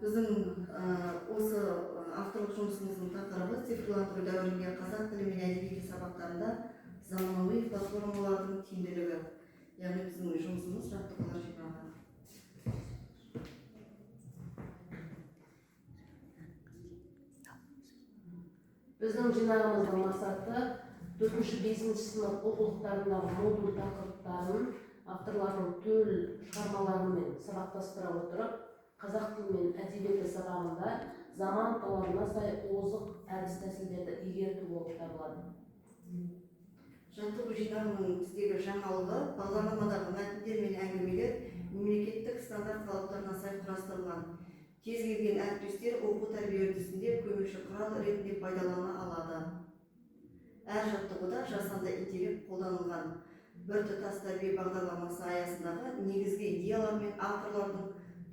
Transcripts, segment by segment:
Біздің осы авторлық жұмысымыздың тақырыбы цифрландыру дәуірінде қазақ тілі мен әдебиеті сабақтарында заманауи платформалардың тиімділігі. Яғни біздің жұмысымыз жаттығулар жинағы. Біздің жинағымыздың мақсаты 4-5 сынып оқулықтарындағы модуль тақырыптарын авторлардың төл шығармаларымен сабақтастыра отырып, қазақ тілі мен әдебиеті сабағында заман талабына сай озық әдіс-тәсілдерді игерту болып табылады. Жаттығу жинағының біздегі жаңалығы бағдарламадағы мәтіндер мен әңгімелер мемлекеттік стандарт талаптарына сай құрастырылған. Кез келген әріптестер оқу тәрбие үрдісінде көмекші құрал ретінде пайдалана алады. Әр жаттығуда жасанды интеллект қолданылған. Біртұтас тәрбие бағдарламасы аясындағы негізгі идеялар мен авторлардың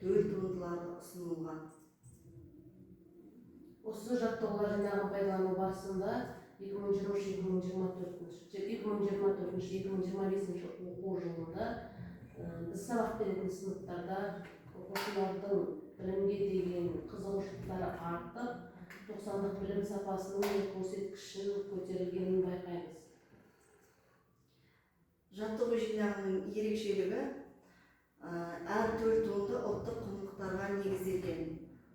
төл туындылары ұсынылған. Осы жаттығулар жинағын пайдалану барысында 2023-2025 оқу жылында біз сабақ беретін сыныптарда оқушылардың білімге деген қызығушылықтары артып, 90-ық білім сапасының көрсеткішін көтерілгенін байқаймыз. Жаттығу жинағының ерекшелігі әр төл туынды ұлттық құндылықтарға негізделген.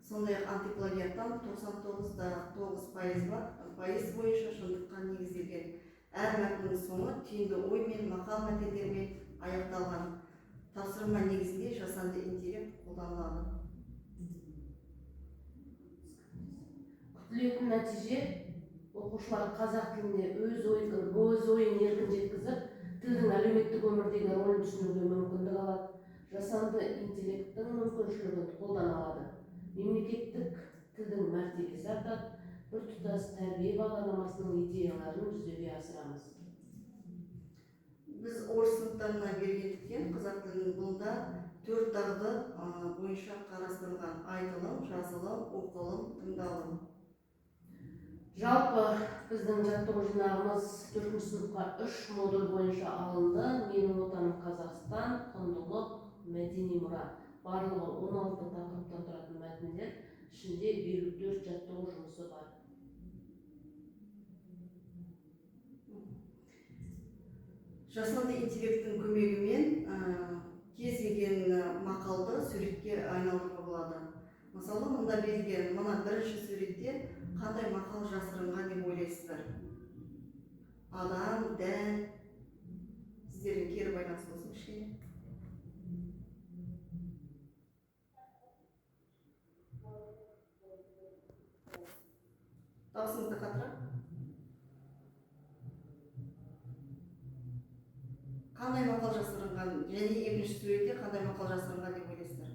Сондай-ақ антиплагиаттан 99.9% бойынша шындыққа негізделген. Әр мәтіннің соңы түйінді ой мен мақал мәтіндермен аяқталған. Тапсырма негізінде жасанды интеллект қолданылады. Күтілетін нәтиже оқушылар қазақ тілінде өз ойын еркін жеткізіп, тілдің әлеуметтік өмірдегі рөлін түсінуге мүмкіндік алады. Жасанды интеллекттің мүмкіншілігін қолдана алады. Мемлекеттік тілдің мәртебесі артады. Біртұтас тәрбие бағдарламасының идеяларын жүзеге асырамыз. Біз орыс сыныптарына бергендіктен қазақ тілінің бұнда 4 дағды бойынша қарастырылған: айтылым, жазылым, оқылым, тыңдалым. Жалпы біздің жаттығу жинағымыз 4 сыныпқа 3 модуль бойынша алынды. Менің отаным Қазақстан, құндылық, мәдени мұра. Барлығы 16 тақырыптан тұратын мәтіндер, ішінде 54 жаттығу жұмысы бар. Жасанды интеллекттің көмегімен кез келген мақалды суретке айналдыруға болады. Мысалы, мұнда берілген мына бірінші суретте қандай мақал жасырынған деп ойлайсыздар? Адам, дән, сіздердің кері байланыс болсын кішкене. Дауысыңызды қатырақ. Қандай мақал жасырынған, және екінші суретте қандай мақал жасырынған деп ойлайсыздар?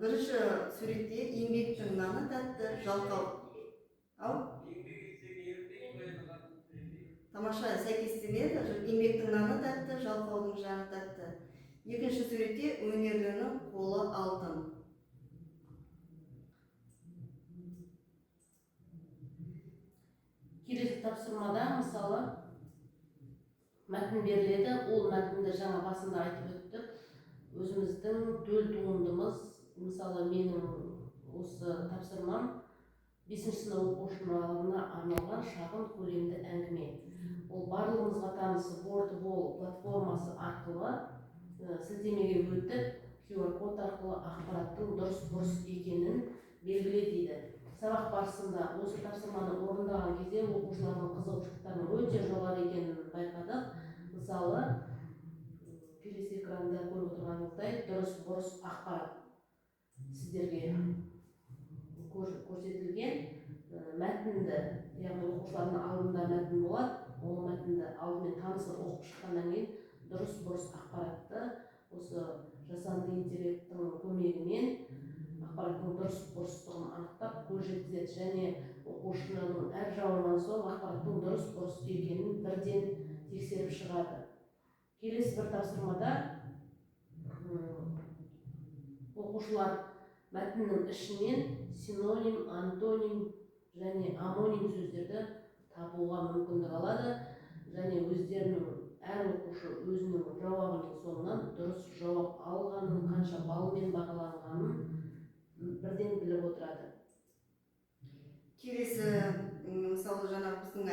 Бірінші суретте еңбектің наны тәтті, жалқау. Тамаша, сәйкестенеді. Еңбектің наны тәтті, жалқаудың жаны тәтті. Екінші суретте өнерлінің қолы алтын. Келесі тапсырмада, мысалы, мәтін беріледі. Ол мәтінді жаңа басында айтып өттік. Өзіміздің төл туындымыз, мысалы, менің осы тапсырмам 5-ші сынып оқушыларына арналған шағын көлемді әңгіме. Ол барлығымызға таныс Wordwall платформасы арқылы сілтемеге өтіп, QR-код арқылы ақпараттың дұрыс екенін белгіле дейді. Сабақ барысында осы тапсырманы орындаған кезде оқушылардың қызығушылықтарының өте жоғары екенін байқадық. Мысалы, келесі экранда көріп отырғаныңыздай дұрыс ақпарат сіздерге көрсетілген. Мәтінді, яғни оқушылардың алдында мәтін болады. Ол мәтінді алдымен танысып оқып шыққаннан кейін дұрыс ақпаратты осы жасанды интеллекттің көмегімен ақпараттың дұрыстығын анықтап көз жеткізеді, және оқушының әр жауабынан соң ақпараттың дұрыс екенін бірден тексеріп шығады. Келесі бір тапсырмада оқушылар мәтіннің ішінен синоним, антоним және амоним сөздерді табуға мүмкіндік алады және өздерінің әр оқушы өзінің жауабының соңынан дұрыс жауап алғанын, қанша балмен бағаланғанын бірден біліп отырады. Келесі, мысалы жаңа біздің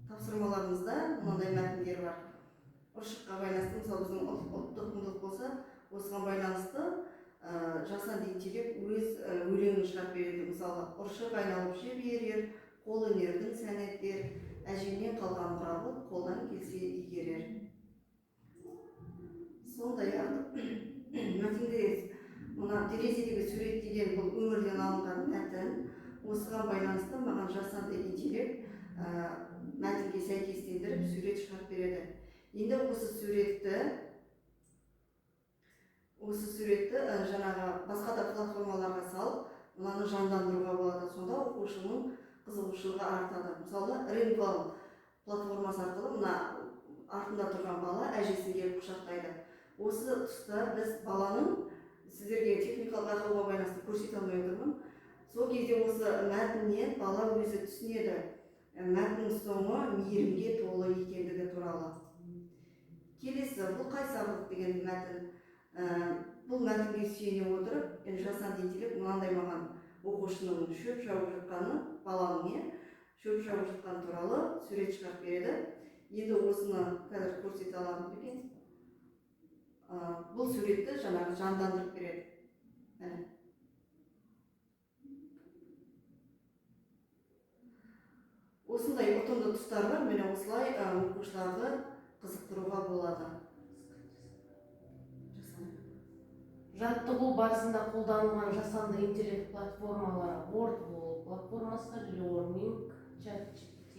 тапсырмаларымызда мынандай мәтіндер бар. Ұршыққа байланысты, мысалы біздің ұлттық құндылық болса, осыған байланысты жасанды интеллект өз өлеңін шығарып береді. Мысалы, ұршық айналып жіберер, қол өнердің сәнеттер, әжемнен қалған мұрабы қолдан келсе игерер. Сондай-ақ мәтінде мына терезедегі сурет деген бұл өмірден алынған мәтін. Осыған байланысты маған жасанды интеллект мәтінге сәйкестендіріп сурет шығарып береді. Енді осы суретті жаңағы басқа да платформаларға салып, мынаны жандандыруға болады. Сонда оқушының қызығушылығы артады. Мысалы, Rainbow платформасы арқылы мына артында тұрған бала әжесін келіп құшақтайды. Осы тұста біз баланың, сіздерге техникалық ақауға байланысты көрсете алмай отырмын. Сол кезде осы мәтіннен бала өзі түсінеді. Мәтіннің соңы мейірімге толы екендігі туралы. Келесі, бұл қайсарлық деген мәтін. Бұл мәтінге сүйене отырып, жасанды интеллект мынандай маған оқушының шөп шауып жатқаны, баланың шөп шауып жатқаны туралы сурет шығарып береді. Енді осыны қазір көрсете аламын екен. Бұл суретті жаңағы жандандырып береді. Осындай ұтымды тұстар бар, міне осылай оқушыларды қызықтыруға болады. Жаттығу барысында қолданылған жасанды интеллект платформалары WordWall платформасы, Learning, ChatGPT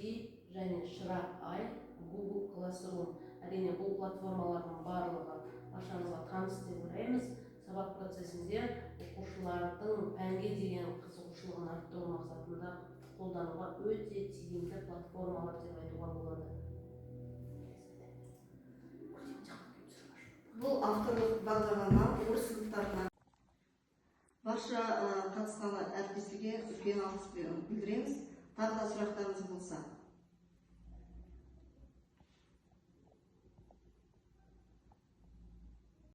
және Shirak.ai, Google Classroom. Әрине, бұл платформалардың барлығы баршаңызға таныс деп ойлаймыз. Сабақ процесінде оқушылардың пәнге деген қызығушылығын арттыру мақсатында қолдануға өте тиімді платформалар деп айтуға болады. Бұл авторлық бағдарлама орыс сыныптарына барша қатысқан әріптестерге үлкен алғыс білдіреміз. Тағы да сұрақтарыңыз болса.